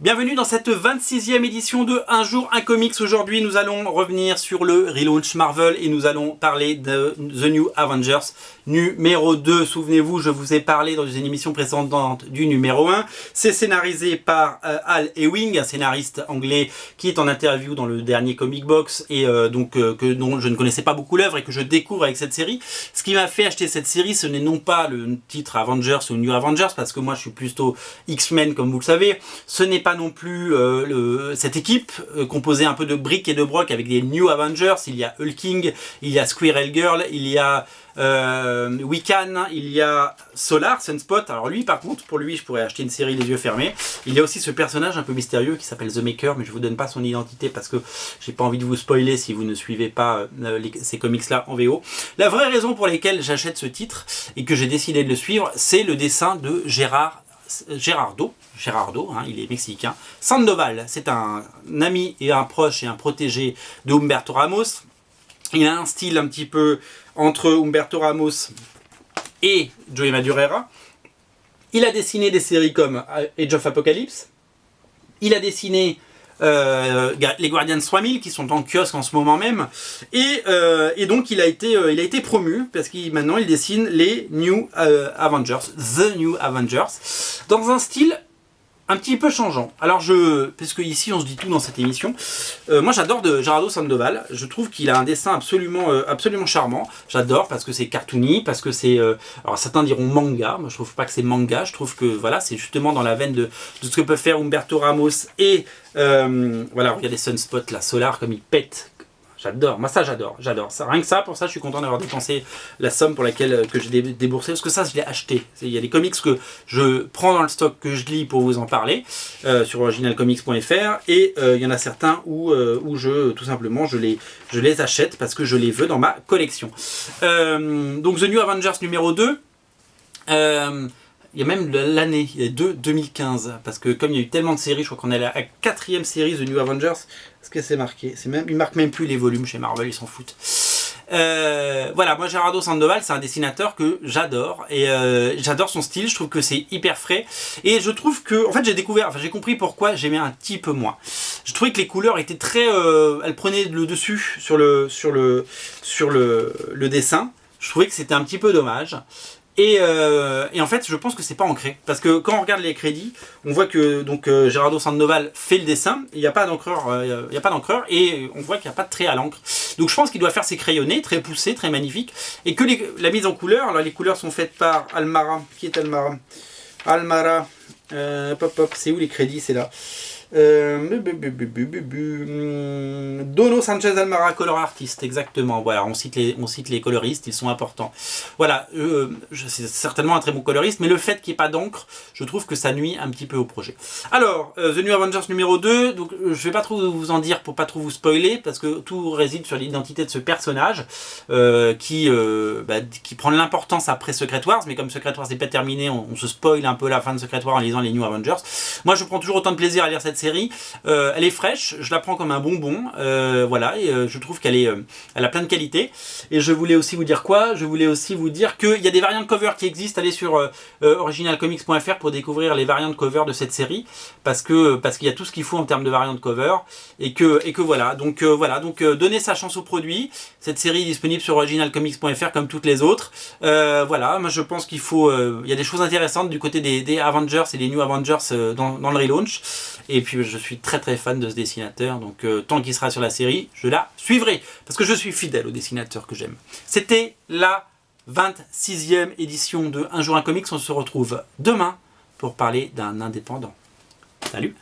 Bienvenue dans cette 26e édition de Un jour un comics. Aujourd'hui nous allons revenir sur le relaunch Marvel et nous allons parler de The New Avengers numéro 2. Souvenez-vous, je vous ai parlé dans une émission précédente du numéro 1. C'est scénarisé par Al Ewing, un scénariste anglais qui est en interview dans le dernier Comic Box et dont je ne connaissais pas beaucoup l'œuvre et que je découvre avec cette série. Ce qui m'a fait acheter cette série, ce n'est non pas le titre Avengers ou New Avengers, parce que moi je suis plutôt X-Men comme vous le savez. Ce n'est pas non plus cette équipe composée un peu de briques et de broc avec des New Avengers. Il y a Hulking, il y a Squirrel Girl, il y a Wiccan, il y a Solar, Sunspot. Alors lui par contre, pour lui je pourrais acheter une série les yeux fermés. Il y a aussi ce personnage un peu mystérieux qui s'appelle The Maker, mais je vous donne pas son identité parce que j'ai pas envie de vous spoiler si vous ne suivez pas ces comics là en VO. La vraie raison pour laquelle j'achète ce titre et que j'ai décidé de le suivre, c'est le dessin de Gerardo, hein, il est mexicain. Sandoval, c'est un ami et un proche et un protégé de Humberto Ramos. Il a un style un petit peu entre Humberto Ramos et Joey Madureira. Il a dessiné des séries comme Age of Apocalypse. Il a dessiné les Guardians 3000 qui sont en kiosque en ce moment même. Et donc il a été promu parce qu'il maintenant il dessine les New Avengers, The New Avengers, dans un style un petit peu changeant. Alors puisque ici on se dit tout dans cette émission, moi j'adore de Gerardo Sandoval. Je trouve qu'il a un dessin absolument charmant. J'adore parce que c'est cartoony, parce que c'est alors certains diront manga. Moi je trouve pas que c'est manga. Je trouve que voilà, c'est justement dans la veine de ce que peut faire Humberto Ramos et voilà, regardez Sunspot, la Solar comme il pète. J'adore, moi ça j'adore. Rien que ça, pour ça je suis content d'avoir dépensé la somme pour laquelle que j'ai déboursé, parce que ça je l'ai acheté. Il y a des comics que je prends dans le stock, que je lis pour vous en parler, sur originalcomics.fr, et il y en a certains où tout simplement je les achète parce que je les veux dans ma collection. Donc The New Avengers numéro 2, il y a même l'année, il y a 2015, parce que comme il y a eu tellement de séries, je crois qu'on est à la 4e série The New Avengers. Est-ce que c'est marqué? Ils marquent même plus les volumes chez Marvel, ils s'en foutent. Voilà, moi Gerardo Sandoval, c'est un dessinateur que j'adore, et j'adore son style. Je trouve que c'est hyper frais, et je trouve que, en fait, j'ai compris pourquoi j'aimais un petit peu moins. Je trouvais que les couleurs étaient très, elles prenaient le dessus sur le dessin. Je trouvais que c'était un petit peu dommage. Et en fait, je pense que c'est pas ancré. Parce que quand on regarde les crédits, on voit que Gerardo Sandoval fait le dessin. Il n'y a pas d'encreur, et on voit qu'il n'y a pas de trait à l'encre. Donc je pense qu'il doit faire ses crayonnés, très poussés, très magnifiques. Et que la mise en couleur, alors les couleurs sont faites par Almara. Qui est Almara? Almara. C'est où les crédits? C'est là. Dono Sanchez Almara, color artist, exactement. Voilà, on cite les coloristes, ils sont importants. Voilà, c'est certainement un très bon coloriste, mais le fait qu'il n'y ait pas d'encre, je trouve que ça nuit un petit peu au projet. Alors, The New Avengers numéro 2, donc je vais pas trop vous en dire pour pas trop vous spoiler, parce que tout réside sur l'identité de ce personnage qui prend de l'importance après Secret Wars, mais comme Secret Wars n'est pas terminé, on se spoil un peu la fin de Secret Wars en lisant les New Avengers. Moi, je prends toujours autant de plaisir à lire cette série. Elle est fraîche, je la prends comme un bonbon, voilà, et je trouve elle a plein de qualités. Et je voulais aussi vous dire quoi? Je voulais aussi vous dire qu'il y a des variantes de cover qui existent. Allez sur originalcomics.fr pour découvrir les variantes de cover de cette série, parce qu'il y a tout ce qu'il faut en termes de variantes de cover, et que voilà. Donc donnez sa chance au produit. Cette série est disponible sur originalcomics.fr comme toutes les autres. Voilà, moi je pense qu'il faut, il y a des choses intéressantes du côté des Avengers et des New Avengers dans le relaunch. Et puis je suis très très fan de ce dessinateur, donc tant qu'il sera sur la série, je la suivrai, parce que je suis fidèle au dessinateur que j'aime. C'était la 26e édition de Un jour un comics. On se retrouve demain pour parler d'un indépendant. Salut!